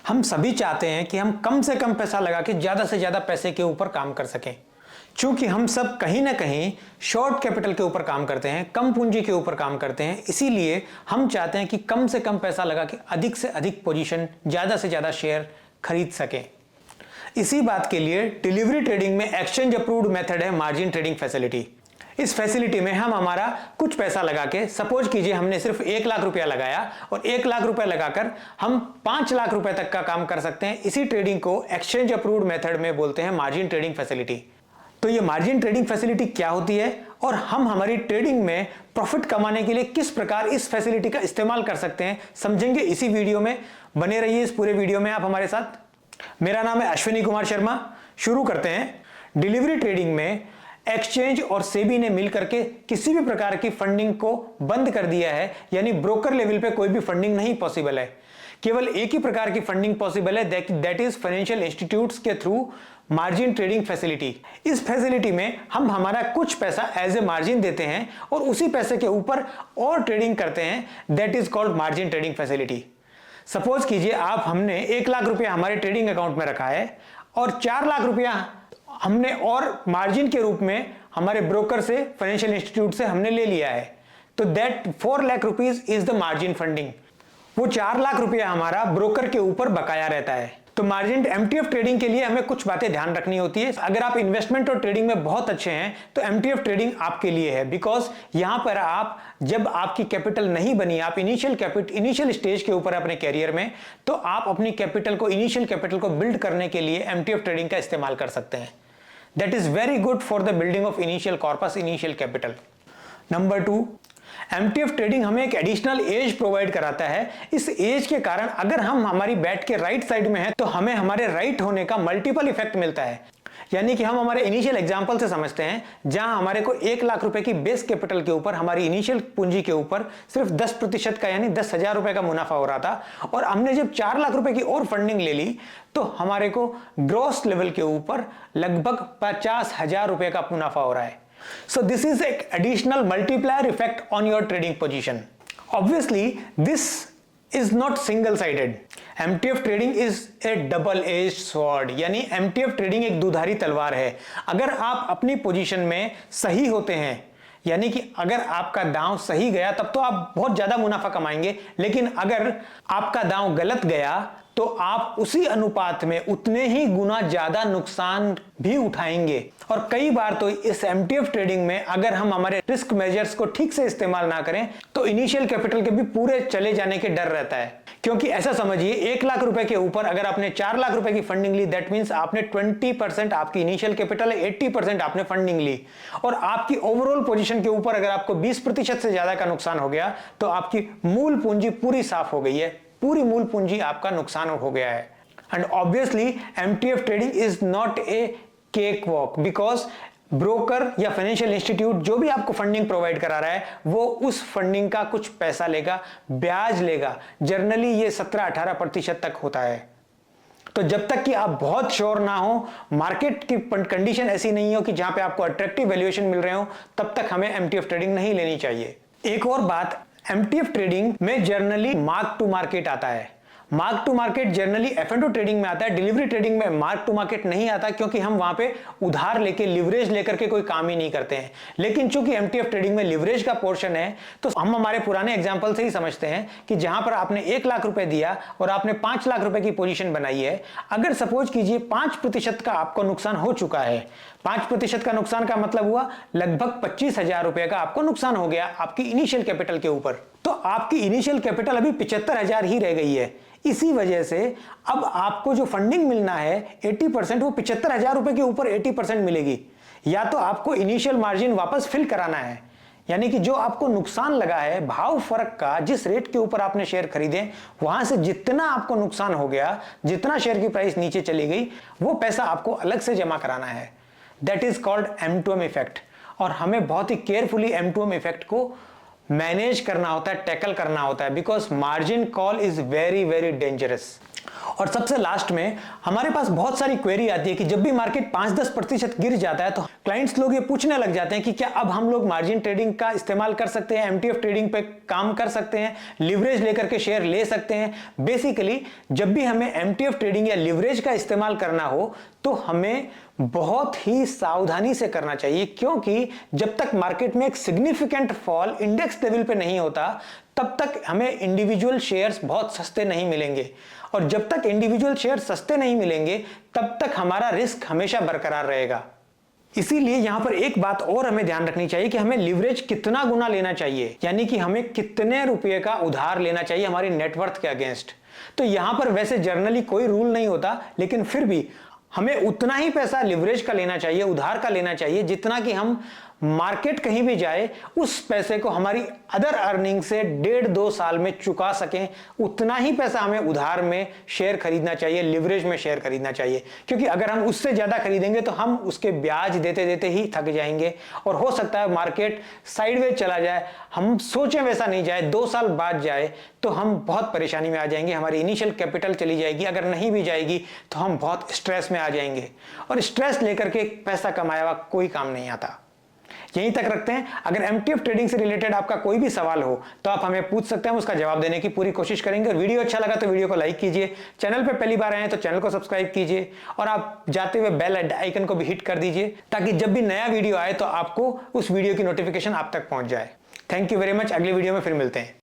हम सभी चाहते हैं कि हम कम से कम पैसा लगा के ज़्यादा से ज़्यादा पैसे के ऊपर काम कर सकें। क्योंकि हम सब कहीं ना कहीं शॉर्ट कैपिटल के ऊपर काम करते हैं, कम पूंजी के ऊपर काम करते हैं, इसीलिए हम चाहते हैं कि कम से कम पैसा लगा के अधिक से अधिक पोजीशन, ज़्यादा से ज़्यादा शेयर खरीद सकें। इसी बात के लिए डिलीवरी ट्रेडिंग में एक्सचेंज अप्रूव्ड मेथड है मार्जिन ट्रेडिंग फैसिलिटी। इस फैसिलिटी में हम हमारा कुछ पैसा लगा के, सपोज कीजिए हमने सिर्फ 1 लाख रुपया लगाया और 1 लाख रुपया लगाकर हम 5 लाख रुपए तक का काम कर सकते हैं। इसी ट्रेडिंग को एक्सचेंज अप्रूव्ड मेथड में बोलते हैं मार्जिन ट्रेडिंग फैसिलिटी। तो ये मार्जिन ट्रेडिंग फैसिलिटी क्या होती है और हम हमारी ट्रेडिंग में प्रॉफिट कमाने के लिए किस प्रकार इस फैसिलिटी का इस्तेमाल कर सकते हैं, समझेंगे इसी वीडियो में। बने रहिए इस पूरे वीडियो में आप हमारे साथ। मेरा नाम है अश्विनी कुमार शर्मा। शुरू करते हैं। डिलीवरी ट्रेडिंग में एक्सचेंज और सेबी ने मिलकर के किसी भी प्रकार की फंडिंग को बंद कर दिया है, यानी ब्रोकर लेवल पे कोई भी फंडिंग नहीं पॉसिबल है। केवल एक ही प्रकार की फंडिंग पॉसिबल है, दैट इज फाइनेंशियल इंस्टीट्यूट्स के थ्रू मार्जिन ट्रेडिंग फैसिलिटी। इस फैसिलिटी में हम हमारा कुछ पैसा एज ए मार्जिन देते हैं और उसी पैसे के ऊपर और ट्रेडिंग करते हैं, that is called margin trading facility. Suppose कीजिए हमने 1 लाख रुपया हमारे ट्रेडिंग अकाउंट में रखा है और 4 लाख रुपया हमने और मार्जिन के रूप में हमारे ब्रोकर से, फाइनेंशियल इंस्टीट्यूट से हमने ले लिया है। तो that 4 lakh rupees is the margin funding. वो 4 लाख रुपया हमारा ब्रोकर के ऊपर बकाया रहता है। तो मार्जिन एमटीएफ ट्रेडिंग के लिए हमें कुछ बातें ध्यान रखनी होती है। अगर आप इन्वेस्टमेंट और ट्रेडिंग में बहुत अच्छे हैं तो एमटीएफ ट्रेडिंग आपके लिए है, बिकॉज यहां पर आप, जब आपकी कैपिटल नहीं बनी, आप इनिशियल स्टेज के ऊपर अपने कैरियर में, तो आप अपनी कैपिटल को, इनिशियल कैपिटल को बिल्ड करने के लिए एमटीएफ ट्रेडिंग का इस्तेमाल कर सकते हैं। That is very good for the building of initial corpus, initial capital. Number 2, MTF trading हमें एक एडिशनल एज प्रोवाइड कराता है। इस एज के कारण अगर हम हमारी बैट के राइट साइड में हैं तो हमें हमारे राइट होने का मल्टीपल इफेक्ट मिलता है। यानी कि हम हमारे इनिशियल एग्जांपल से समझते हैं, जहां हमारे को 1 लाख रुपए की बेस कैपिटल के ऊपर, हमारी इनिशियल पूंजी के ऊपर सिर्फ 10% का, यानी 10,000 रुपए का मुनाफा हो रहा था, और हमने जब 4 लाख रुपए की और फंडिंग ले ली तो हमारे को ग्रॉस लेवल के ऊपर लगभग 50,000 रुपए का मुनाफा हो रहा है। So this is an additional multiplier effect on your trading position. Obviously, this is not single-sided. MTF trading is a double-edged sword, यानी MTF ट्रेडिंग एक दुधारी तलवार है। अगर आप अपनी पोजीशन में सही होते हैं, यानी कि अगर आपका दांव सही गया तब तो आप बहुत ज्यादा मुनाफा कमाएंगे, लेकिन अगर आपका दांव गलत गया तो आप उसी अनुपात में उतने ही गुना ज्यादा नुकसान भी उठाएंगे। और कई बार तो इस एमटीएफ ट्रेडिंग में अगर हम हमारे रिस्क मेजर्स को ठीक से इस्तेमाल ना करें तो इनिशियल कैपिटल के भी पूरे चले जाने के डर रहता है। क्योंकि ऐसा समझिए, 1 लाख रुपए के ऊपर अगर आपने 4 लाख रुपए की फंडिंग ली, दैट मींस आपने 20% आपकी इनिशियल कैपिटल है, 80% आपने फंडिंग ली, और आपकी ओवरऑल पोजीशन के ऊपर अगर आपको 20% से ज्यादा का नुकसान हो गया तो आपकी मूल पूंजी पूरी साफ हो गई है, पूरी मूल पूंजी आपका नुकसान हो गया है। And obviously MTF trading is not a cake walk, because broker या फाइनेंशियल इंस्टीट्यूट जो भी आपको फंडिंग प्रोवाइड करा रहा है वो उस फंडिंग का कुछ पैसा लेगा, ब्याज लेगा। जनरली ये 17-18% तक होता है। तो जब तक कि आप बहुत श्योर ना हो, मार्केट की कंडीशन ऐसी नहीं हो कि जहां पे आपको अट्रैक्टिव वैल्यूएशन मिल रहे हो, तब तक हमें एमटीएफ ट्रेडिंग नहीं लेनी चाहिए। एक और बात, एमटीएफ ट्रेडिंग में जनरली मार्क टू मार्केट आता है। मार्क टू मार्केट जनरली एफ&ओ ट्रेडिंग में आता है, डिलीवरी ट्रेडिंग में मार्क टू मार्केट नहीं आता, क्योंकि हम वहां पे उधार लेके, लिवरेज लेकर के कोई काम ही नहीं करते हैं। लेकिन चूंकि एमटीएफ ट्रेडिंग में लिवरेज का पोर्शन है, तो हम हमारे पुराने एग्जांपल से ही समझते हैं कि जहां पर आपने 1 लाख रुपए दिया और आपने 5 लाख रुपए की पोजीशन बनाई है, अगर सपोज कीजिए 5% का आपको नुकसान हो चुका है, 5% का नुकसान का मतलब हुआ लगभग 25,000 रुपए का आपको नुकसान हो गया आपकी इनिशियल कैपिटल के ऊपर, तो आपकी इनिशियल कैपिटल अभी 75,000 ही रह गई है। इसी वजह से अब आपको जो फंडिंग मिलना है 80%, वो 75,000 रुपए के ऊपर 80% मिलेगी। या तो आपको इनिशियल मार्जिन वापस फिल कराना है, यानी कि जो आपको नुकसान लगा है भाव फर्क का, जिस रेट के ऊपर आपने शेयर खरीदे, वहां से जितना आपको नुकसान हो गया, जितना शेयर की प्राइस नीचे चली गई, वो पैसा आपको अलग से जमा कराना है। That is called M2M effect. और हमें बहुत ही केयरफुली M2M इफेक्ट को मैनेज करना होता है, टैकल करना होता है, because margin call is very very dangerous. और सबसे लास्ट में हमारे पास बहुत सारी क्वेरी आती है कि जब भी मार्केट 5-10% गिर जाता है तो क्लाइंट्स लोग ये पूछने लग जाते हैं कि क्या अब हम लोग मार्जिन ट्रेडिंग का इस्तेमाल कर सकते हैं, एमटीएफ ट्रेडिंग पे काम कर सकते हैं, लिवरेज लेकर के शेयर ले सकते हैं। बेसिकली जब भी हमें एमटीएफ ट्रेडिंग या लिवरेज का इस्तेमाल करना हो तो हमें बहुत ही सावधानी से करना चाहिए, क्योंकि जब तक मार्केट में एक सिग्निफिकेंट फॉल इंडेक्स लेवल पे नहीं होता तब तक हमें इंडिविजुअल शेयर्स बहुत सस्ते नहीं मिलेंगे, और जब तक इंडिविजुअल शेयर सस्ते नहीं मिलेंगे तब तक हमारा रिस्क हमेशा बरकरार रहेगा। इसीलिए यहां पर एक बात और हमें ध्यान रखनी चाहिए कि हमें लिवरेज कितना गुना लेना चाहिए, यानी कि हमें कितने रुपए का उधार लेना चाहिए हमारी नेटवर्थ के अगेंस्ट। तो यहां पर वैसे जर्नली कोई रूल नहीं होता, लेकिन फिर भी हमें उतना ही पैसा लिवरेज का लेना चाहिए, उधार का लेना चाहिए, जितना कि हम मार्केट कहीं भी जाए उस पैसे को हमारी अदर अर्निंग से 1.5-2 साल में चुका सकें। उतना ही पैसा हमें उधार में शेयर खरीदना चाहिए, लिवरेज में शेयर खरीदना चाहिए, क्योंकि अगर हम उससे ज्यादा खरीदेंगे तो हम उसके ब्याज देते देते ही थक जाएंगे और हो सकता है मार्केट साइडवेज चला जाए, हम सोचें वैसा नहीं जाए, 2 साल बाद जाए तो हम बहुत परेशानी में आ जाएंगे, हमारी इनिशियल कैपिटल चली जाएगी, अगर नहीं भी जाएगी तो हम बहुत स्ट्रेस में आ जाएंगे, और स्ट्रेस लेकर के पैसा कमाया हुआ कोई काम नहीं आता। यहीं तक रखते हैं। अगर एमटीएफ ट्रेडिंग से रिलेटेड आपका कोई भी सवाल हो तो आप हमें पूछ सकते हैं, उसका जवाब देने की पूरी कोशिश करेंगे। और वीडियो अच्छा लगा तो वीडियो को लाइक कीजिए, चैनल पे पहली बार आए हैं तो चैनल को सब्सक्राइब कीजिए, और आप जाते हुए बेल आइकन को भी हिट कर दीजिए ताकि जब भी नया वीडियो आए तो आपको उस वीडियो की नोटिफिकेशन आप तक पहुंच जाए। Thank you very much. अगली वीडियो में फिर मिलते हैं।